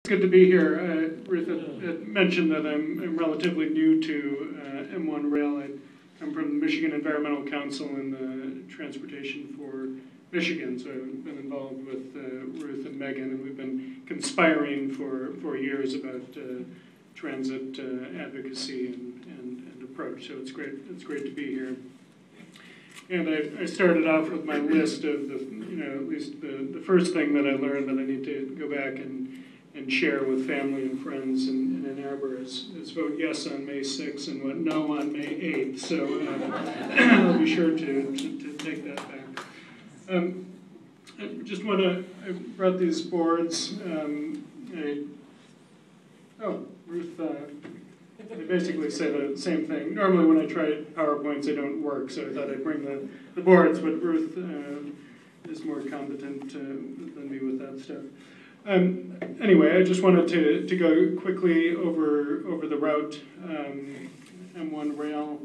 It's good to be here. Ruth had mentioned that I'm relatively new to M1 rail. I come from the Michigan Environmental Council and the Transportation for Michigan, so I've been involved with Ruth and Megan, and we've been conspiring for years about transit advocacy and approach. So it's great to be here. And I started off with my list of at least the first thing that I learned that I need to go back and share with family and friends in Ann Arbor is vote yes on May 6th and vote no on May 8th. So I'll be sure to take that back. I just want to, I brought these boards. Ruth, they basically say the same thing. Normally when I try PowerPoints, they don't work, so I thought I'd bring the boards, but Ruth is more competent than me with that stuff. Anyway, I just wanted to go quickly over the route, M1 rail.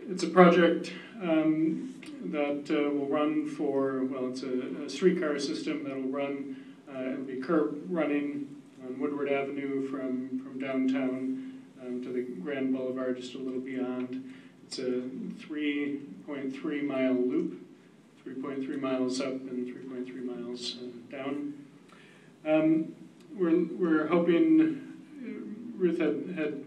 It's a project that will run for, well, it's a streetcar system that will run, it'll be curb running on Woodward Avenue from downtown to the Grand Boulevard, just a little beyond. It's a 3.3 mile loop. 3.3 miles up and 3.3 miles down. We're hoping, Ruth had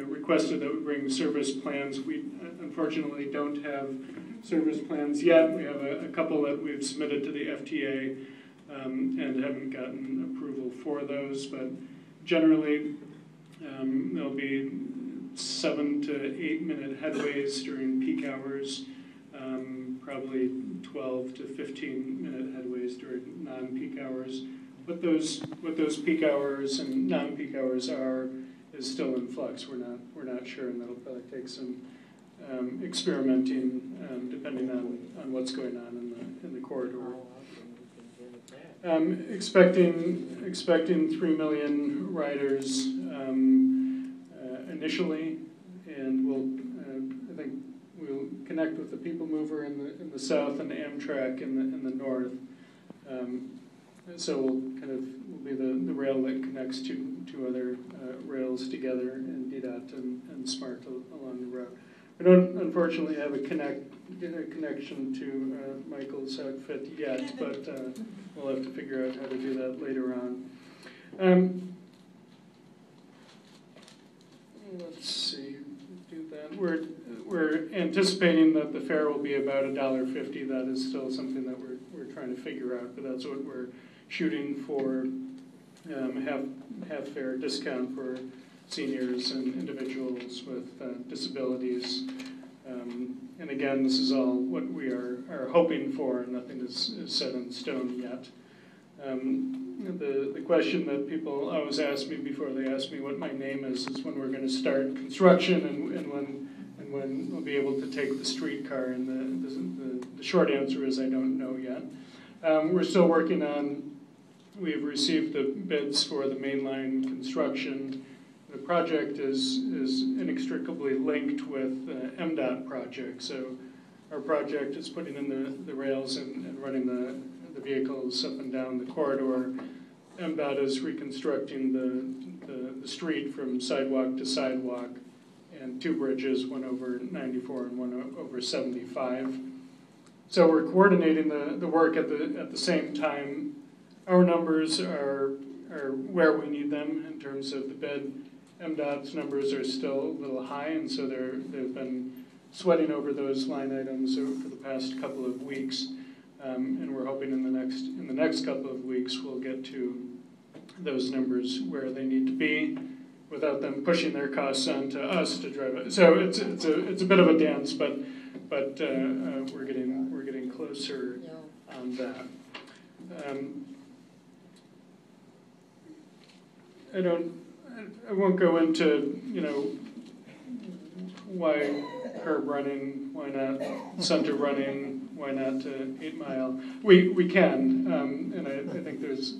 requested that we bring service plans. We unfortunately don't have service plans yet. We have a couple that we've submitted to the FTA and haven't gotten approval for those, but generally there'll be 7 to 8 minute headways during peak hours. Probably 12 to 15 minute headways during non-peak hours. What those peak hours and non-peak hours are is still in flux. We're not sure, and that'll probably take some experimenting depending on what's going on in the corridor. Expecting 3 million riders initially, and I think we'll connect with the People Mover in the south and the Amtrak in the north. So we'll be the rail that connects two other rails together, and DDOT and SMART along the route. We don't unfortunately have a connection to Michael's outfit yet, but we'll have to figure out how to do that later on. Let's see. Do that. We're anticipating that the fare will be about $1.50. That is still something that we're trying to figure out, but that's what we're shooting for. Half fare discount for seniors and individuals with disabilities. And again, this is all what we are hoping for. Nothing is set in stone yet. The question that people always ask me before they ask me what my name is when we're going to start construction and when we'll be able to take the streetcar. And the short answer is I don't know yet. We're still working on, we've received the bids for the mainline construction. The project is inextricably linked with MDOT project. So our project is putting in the rails and running the vehicles up and down the corridor. MDOT is reconstructing the street from sidewalk to sidewalk, and 2 bridges, one over 94 and one over 75. So we're coordinating the work at the same time. Our numbers are where we need them in terms of the bid. MDOT's numbers are still a little high, and so they've been sweating over those line items for the past couple of weeks. And we're hoping in the next couple of weeks we'll get to those numbers where they need to be without them pushing their costs onto us to drive it. So it's a bit of a dance, but we're getting closer on that. I won't go into why curb running, why not center running, why not 8 mile. We can, and I think there's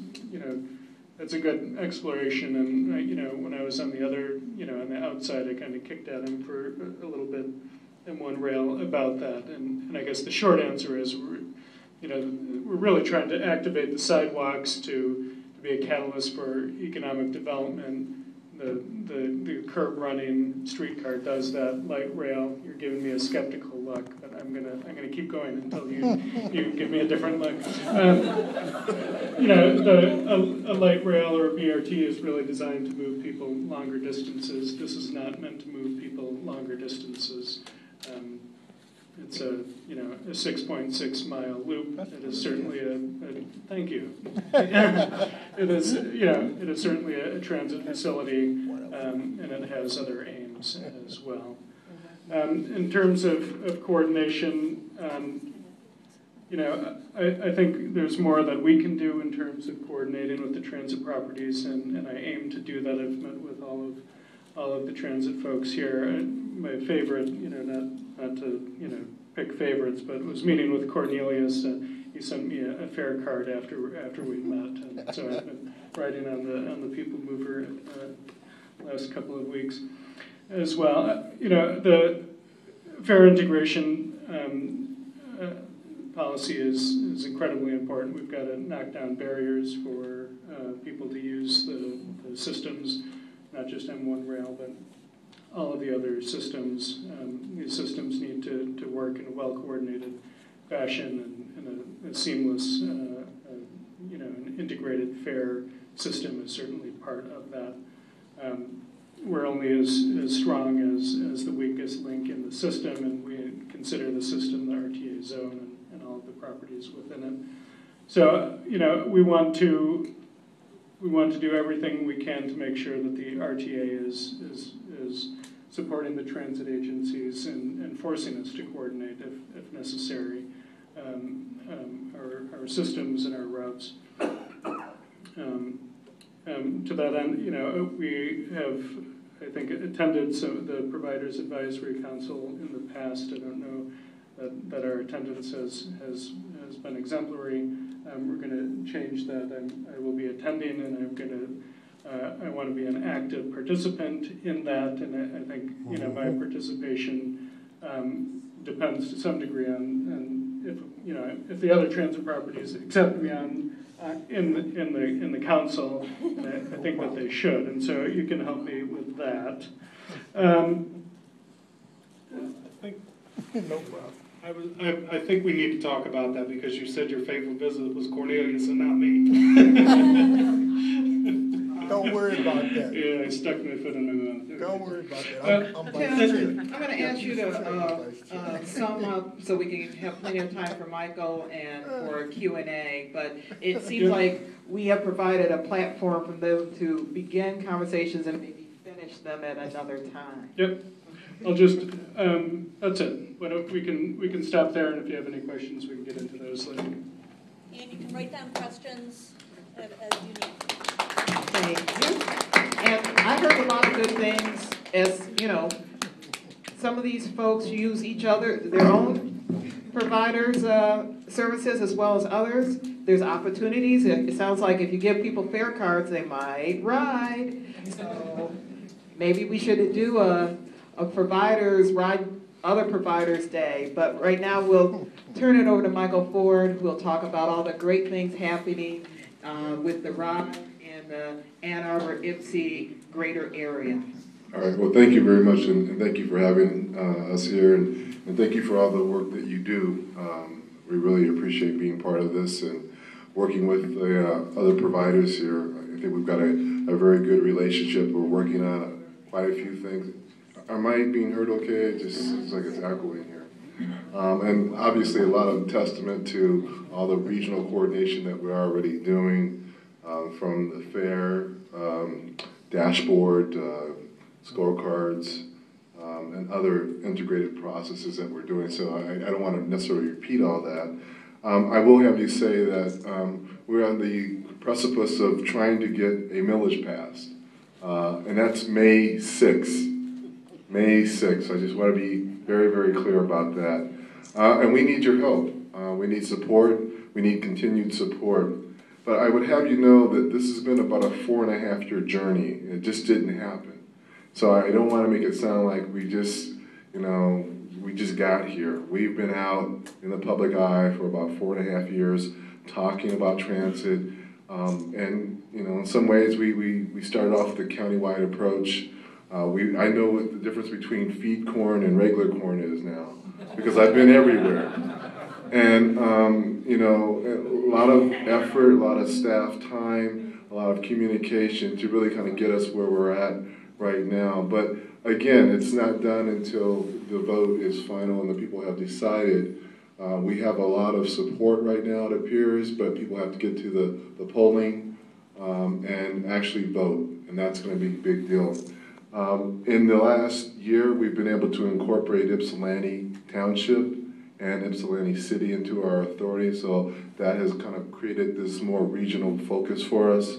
that's a good exploration. And when I was on the other on the outside, I kind of kicked at him for a little bit M1 rail about that. And I guess the short answer is we're really trying to activate the sidewalks to be a catalyst for economic development. The curb running streetcar does that. Light rail, you're giving me a skeptical look, but I'm gonna keep going until you give me a different look. A light rail or a BRT is really designed to move people longer distances. This is not meant to move people longer distances. It's a 6.6 mile loop. It is certainly thank you. It is certainly a transit facility, and it has other aims as well. In terms of coordination, I think there's more that we can do in terms of coordinating with the transit properties, and I aim to do that. I've met with all of the transit folks here. My favorite, not to pick favorites, but was meeting with Cornelius. He sent me a fare card after we met, and so I've been writing on the People Mover last couple of weeks as well. The fare integration policy is incredibly important. We've got to knock down barriers for people to use the systems, not just M-1 rail, but all of the other systems. These systems need to work in a well-coordinated fashion and a seamless, an integrated fare system is certainly part of that. We're only as strong as the weakest link in the system, and we consider the system the RTA zone and all of the properties within it. So, we want to do everything we can to make sure that the RTA is supporting the transit agencies and forcing us to coordinate if necessary, our systems and our routes. To that end, we have, I think, attended some of the Providers Advisory Council in the past. I don't know that our attendance has been exemplary. We're going to change that. I will be attending, and I want to be an active participant in that. And I think my participation depends to some degree on if the other transit properties accept me in the council. I think that they should, and so you can help me with that. No problem. I think we need to talk about that because you said your favorite visit was Cornelius and not me. Don't worry about that. Yeah, I stuck my foot in my mouth. Don't worry about that. I'm going to ask you to sum up so we can have plenty of time for Michael and for Q&A, but it seems like we have provided a platform for them to begin conversations and maybe finish them at another time. Yep. I'll just, that's it. We can stop there, and if you have any questions, we can get into those later. And you can write down questions as you need. Thank you. And I heard a lot of good things, as some of these folks use each other, their own providers' services as well as others. There's opportunities. It sounds like if you give people fare cards, they might ride. So maybe we should do a providers ride other providers day. But right now we'll turn it over to Michael Ford, who will talk about all the great things happening with the ROC in the Ann Arbor, Ypsi greater area. All right, well, thank you very much, and thank you for having us here, and thank you for all the work that you do. We really appreciate being part of this and working with the other providers here. I think we've got a very good relationship. We're working on quite a few things. Am I being heard okay? It just seems like it's echoing here. And obviously a lot of testament to all the regional coordination that we're already doing, from the fair, dashboard, scorecards, and other integrated processes that we're doing. So I don't want to necessarily repeat all that. I will have you say that we're on the precipice of trying to get a millage passed, and that's May 6th. May 6th. I just want to be very, very clear about that. And we need your help. We need support. We need continued support. But I would have you know that this has been about a 4.5-year journey. It just didn't happen. So I don't want to make it sound like we just, we just got here. We've been out in the public eye for about 4.5 years talking about transit. And you know, in some ways we started off with the countywide approach. I know what the difference between feed corn and regular corn is now, because I've been everywhere. And you know, a lot of effort, a lot of staff time, a lot of communication to really kind of get us where we're at right now. But again, it's not done until the vote is final and the people have decided. We have a lot of support right now, it appears, but people have to get to the polling and actually vote, and that's going to be a big deal. In the last year, we've been able to incorporate Ypsilanti Township and Ypsilanti City into our authority, so that has kind of created this more regional focus for us.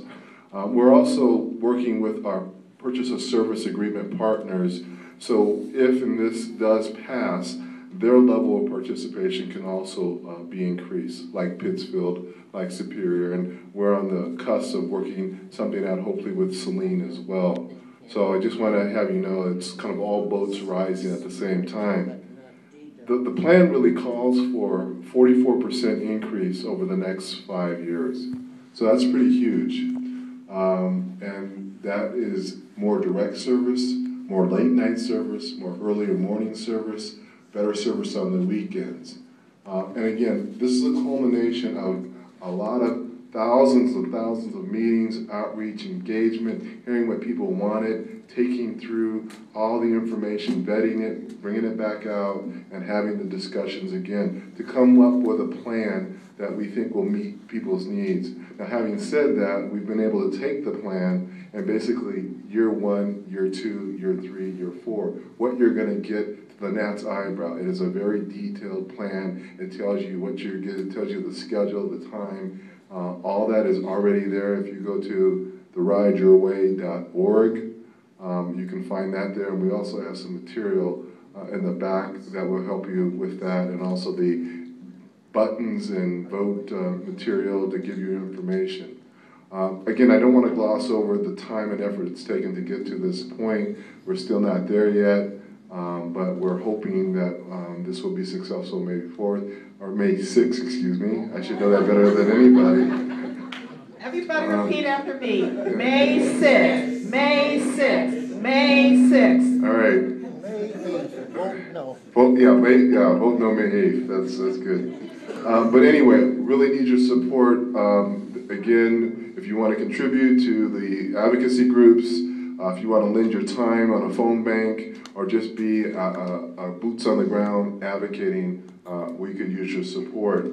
We're also working with our purchase of service agreement partners, so if and this does pass, their level of participation can also be increased, like Pittsfield, like Superior, and we're on the cusp of working something out hopefully with Saline as well. So I just want to have you know it's kind of all boats rising at the same time. The plan really calls for 44% increase over the next 5 years. So that's pretty huge. And that is more direct service, more late night service, more earlier morning service, better service on the weekends. And again, this is a culmination of a lot of thousands of meetings, outreach, engagement, hearing what people wanted, taking through all the information, vetting it, bringing it back out, and having the discussions again to come up with a plan that we think will meet people's needs. Now, having said that, we've been able to take the plan and basically year 1, year 2, year 3, year 4, what you're going to get to the gnat's eyebrow. It is a very detailed plan. It tells you what you're getting, it tells you the schedule, the time. All that is already there. If you go to therideyourway.org, you can find that there. And we also have some material in the back that will help you with that, and also the buttons and vote material to give you information. Again, I don't want to gloss over the time and effort it's taken to get to this point. We're still not there yet, but we're hoping that this will be successful May 4th, or May 6th, excuse me. I should know that better than anybody. Everybody repeat after me. May 6th, May 6th, May 6th. All right. May 8th, vote no. Vote, vote no May 8th. That's good. But anyway, really need your support. Again, if you want to contribute to the advocacy groups, if you want to lend your time on a phone bank, or just be boots on the ground advocating, we could use your support.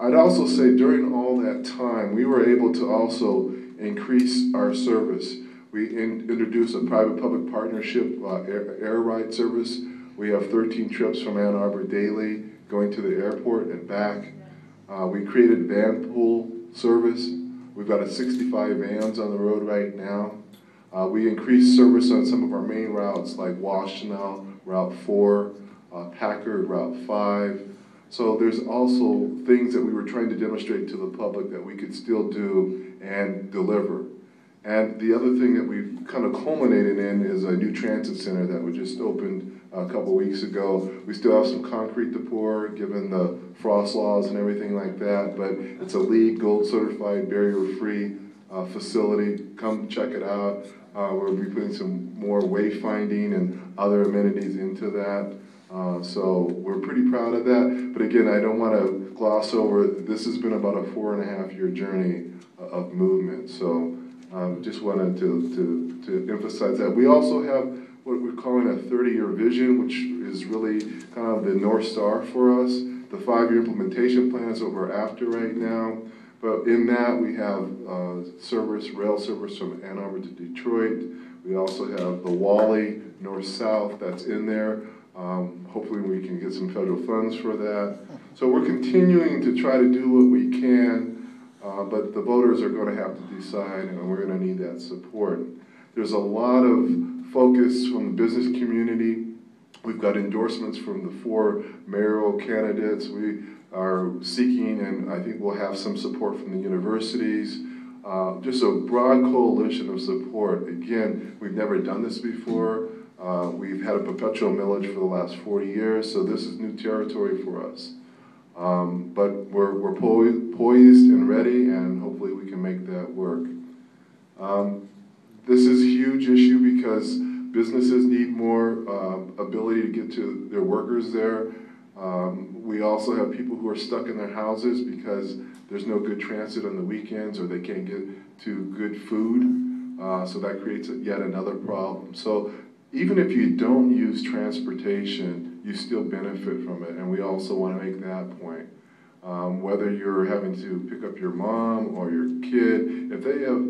I'd also say during all that time, we were able to also increase our service. We introduced a private-public partnership air ride service. We have 13 trips from Ann Arbor daily going to the airport and back. We created van pool service. We've got 65 vans on the road right now. We increased service on some of our main routes like Washtenaw, Route 4, Packard, Route 5. So there's also things that we were trying to demonstrate to the public that we could still do and deliver. And the other thing that we've kind of culminated in is a new transit center that we just opened a couple weeks ago. We still have some concrete to pour, given the frost laws and everything like that, but it's a LEED Gold certified, barrier-free facility. Come check it out. We'll be putting some more wayfinding and other amenities into that. So we're pretty proud of that. But again, I don't want to gloss over, this has been about a 4.5-year journey of movement. So just wanted to emphasize that. We also have what we're calling a 30-year vision, which is really kind of the North Star for us. The 5-year implementation plan is what we're after right now. But in that, we have rail service from Ann Arbor to Detroit. We also have the Wally north-south that's in there. Hopefully we can get some federal funds for that. So we're continuing to try to do what we can, but the voters are going to have to decide, and we're going to need that support. There's a lot of focus from the business community. We've got endorsements from the 4 mayoral candidates. We are seeking, and I think we'll have some support from the universities. Just a broad coalition of support. Again, we've never done this before. We've had a perpetual millage for the last 40 years, so this is new territory for us. But we're poised and ready, and hopefully we can make that work. This is a huge issue because businesses need more ability to get to their workers there. We also have people who are stuck in their houses because there's no good transit on the weekends or they can't get to good food. So that creates yet another problem. So even if you don't use transportation, you still benefit from it, and we also want to make that point. Whether you're having to pick up your mom or your kid, if they have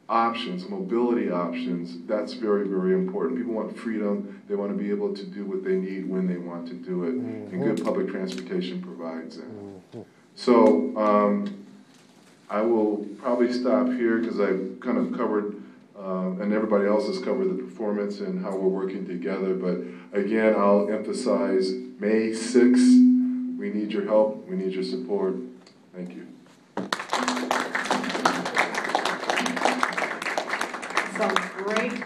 options, mobility options, that's very, very important. People want freedom. They want to be able to do what they need when they want to do it, and good public transportation provides that. So I will probably stop here because I've kind of covered, and everybody else has covered the performance and how we're working together. But again, I'll emphasize May 6th, we need your help, we need your support. Thank you. Some great